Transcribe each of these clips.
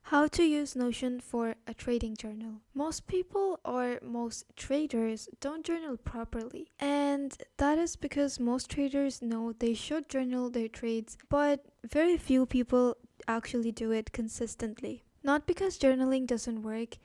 How to use Notion for a trading journal. Most people or most traders don't journal properly, and that is because most traders know they should journal their trades, but very few people actually do it consistently. Not because journaling doesn't work,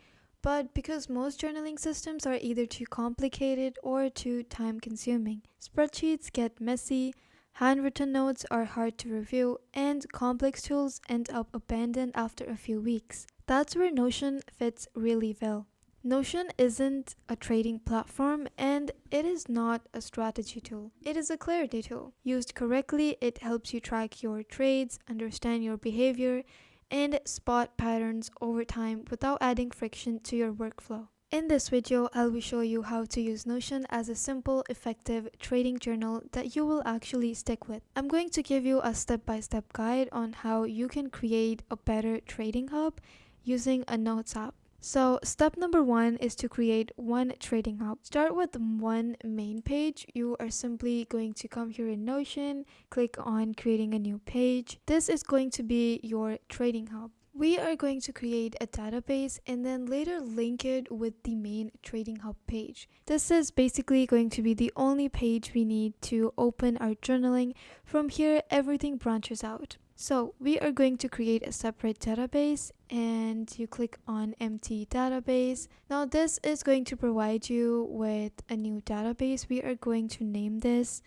but because most journaling systems are either too complicated or too time consuming. Spreadsheets get messy, handwritten notes are hard to review, and complex tools end up abandoned after a few weeks. That's where Notion fits really well. Notion isn't a trading platform and it is not a strategy tool. It is a clarity tool. Used correctly, it helps you track your trades, understand your behavior, and spot patterns over time without adding friction to your workflow. In this video, I'll be showing you how to use Notion as a simple, effective trading journal that you will actually stick with. I'm going to give you a step-by-step guide on how you can create a better trading hub using a Notes app. So step number one is to create one trading hub. Start with one main page. You are simply going to come here in Notion, click on creating a new page. This is going to be your trading hub. We are going to create a database and then later link it with the main trading hub page. This is basically going to be the only page we need to open our journaling. From here, everything branches out. So we are going to create a separate database and you click on empty database. Now this is going to provide you with a new database. We are going to name this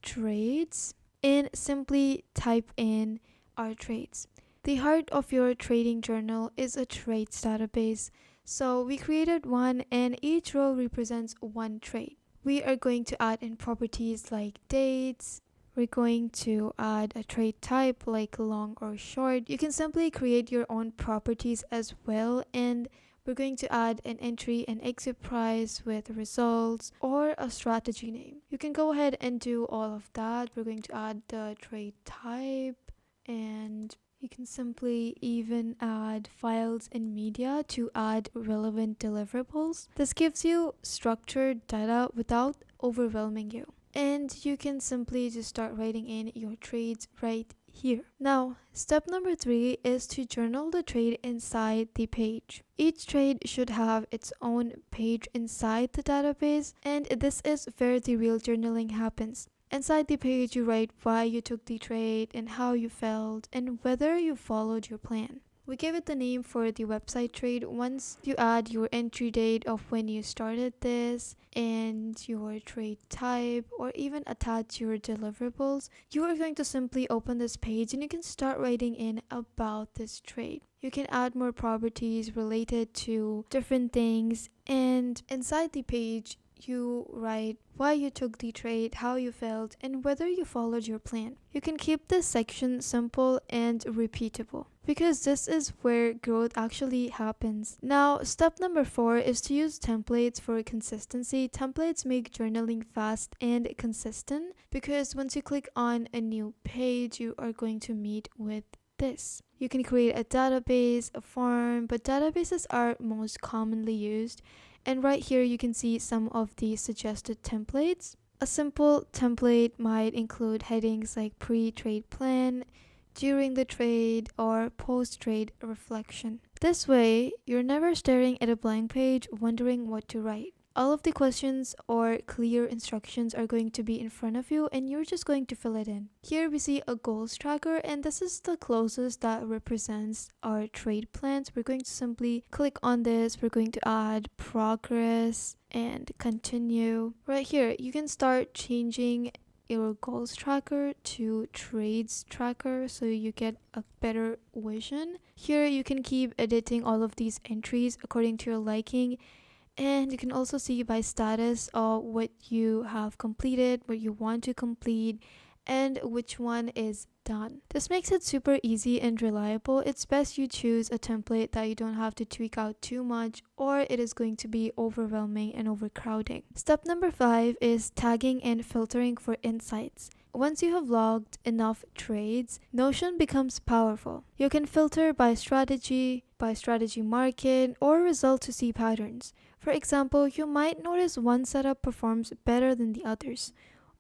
trades and simply type in our trades. The heart of your trading journal is a trades database. So we created one and each row represents one trade. We are going to add in properties like dates. We're going to add a trade type like long or short. You can simply create your own properties as well, and we're going to add an entry and exit price with results or a strategy name. You can go ahead and do all of that. We're going to add the trade type, and you can simply even add files and media to add relevant deliverables. This gives you structured data without overwhelming you. And you can simply just start writing in your trades right here. Now, step number 3 is to journal the trade inside the page. Each trade should have its own page inside the database, and this is where the real journaling happens. Inside the page, you write why you took the trade and how you felt and whether you followed your plan. We gave it the name for the website trade. Once you add your entry date of when you started this and your trade type or even attach your deliverables, you are going to simply open this page and you can start writing in about this trade. You can add more properties related to different things, and inside the page you write why you took the trade, how you felt, and whether you followed your plan. You can keep this section simple and repeatable because this is where growth actually happens. Now, step number 4 is to use templates for consistency. Templates make journaling fast and consistent because once you click on a new page, you are going to meet with this. You can create a database, a form, but databases are most commonly used. And right here you can see some of the suggested templates. A simple template might include headings like pre-trade plan, during the trade, or post-trade reflection. This way, you're never staring at a blank page wondering what to write. All of the questions or clear instructions are going to be in front of you and you're just going to fill it in. Here we see a goals tracker, and this is the closest that represents our trade plans. We're going to simply click on this. We're going to add progress and continue. Right here, you can start changing your goals tracker to trades tracker so you get a better vision. Here you can keep editing all of these entries according to your liking. And you can also see by status what you have completed, what you want to complete, and which one is done. This makes it super easy and reliable. It's best you choose a template that you don't have to tweak out too much or it is going to be overwhelming and overcrowding. Step number 5 is tagging and filtering for insights. Once you have logged enough trades, Notion becomes powerful. You can filter by strategy market, or result to see patterns. For example, you might notice one setup performs better than the others,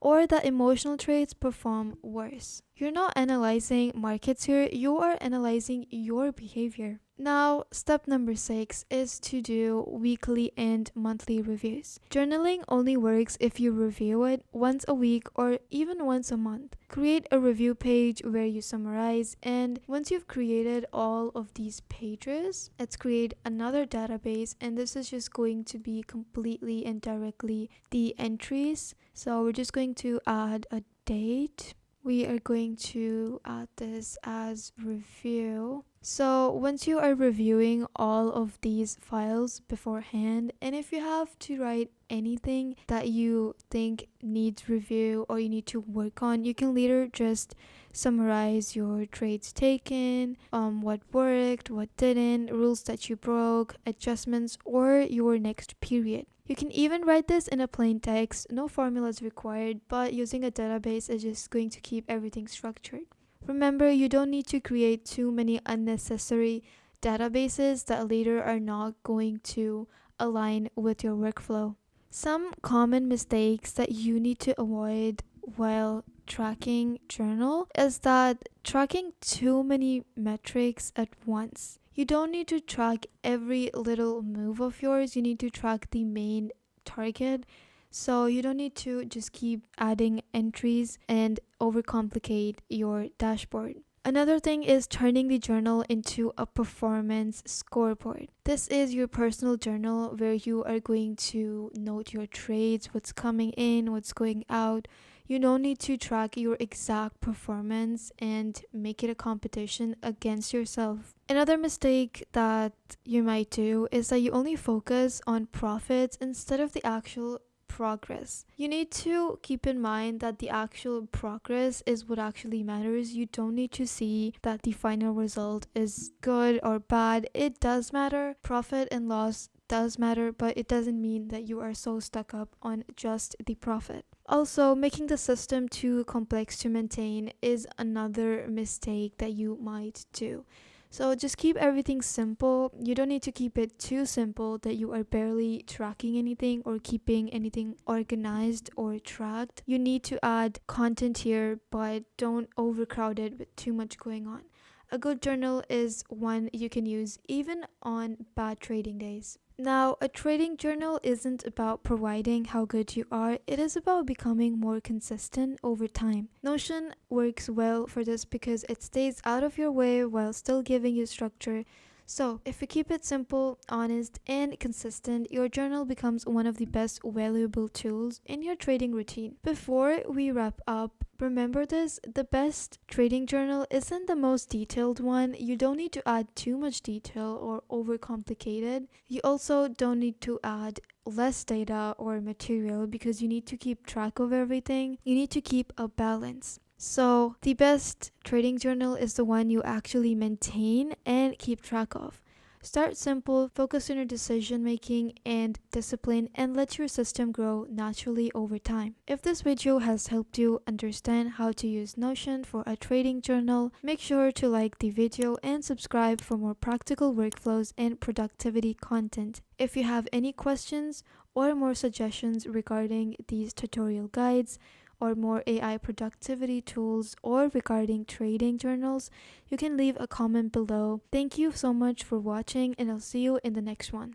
or that emotional trades perform worse. You're not analyzing markets here, you are analyzing your behavior. Now, step number 6 is to do weekly and monthly reviews. Journaling only works if you review it once a week or even once a month. Create a review page where you summarize, and once you've created all of these pages, let's create another database, and this is just going to be completely and directly the entries. So we're just going to add a date. We are going to add this as review. So once you are reviewing all of these files beforehand, and if you have to write anything that you think needs review or you need to work on, you can later just summarize your trades taken, what worked, what didn't, rules that you broke, adjustments, or your next period. You can even write this in a plain text, no formulas required, but using a database is just going to keep everything structured. Remember, you don't need to create too many unnecessary databases that later are not going to align with your workflow. Some common mistakes that you need to avoid while tracking journal is that tracking too many metrics at once. You don't need to track every little move of yours, you need to track the main target. So you don't need to just keep adding entries and overcomplicate your dashboard. Another thing is turning the journal into a performance scoreboard. This is your personal journal where you are going to note your trades, what's coming in, what's going out. You don't need to track your exact performance and make it a competition against yourself. Another mistake that you might do is that you only focus on profits instead of the actual progress. You need to keep in mind that the actual progress is what actually matters. You don't need to see that the final result is good or bad. It does matter. Profit and loss does matter, but it doesn't mean that you are so stuck up on just the profit. Also, making the system too complex to maintain is another mistake that you might do. So just keep everything simple. You don't need to keep it too simple that you are barely tracking anything or keeping anything organized or tracked. You need to add content here, but don't overcrowd it with too much going on. A good journal is one you can use even on bad trading days. Now, a trading journal isn't about providing how good you are, it is about becoming more consistent over time. Notion works well for this because it stays out of your way while still giving you structure. So, if you keep it simple, honest, and consistent, your journal becomes one of the best valuable tools in your trading routine. Before we wrap up, remember this: the best trading journal isn't the most detailed one. You don't need to add too much detail or overcomplicate it. You also don't need to add less data or material because you need to keep track of everything. You need to keep a balance. So, the best trading journal is the one you actually maintain and keep track of. Start simple, focus on your decision making and discipline, and let your system grow naturally over time. If this video has helped you understand how to use Notion for a trading journal, make sure to like the video and subscribe for more practical workflows and productivity content. If you have any questions or more suggestions regarding these tutorial guides, or more AI productivity tools, or regarding trading journals, you can leave a comment below. Thank you so much for watching, and I'll see you in the next one.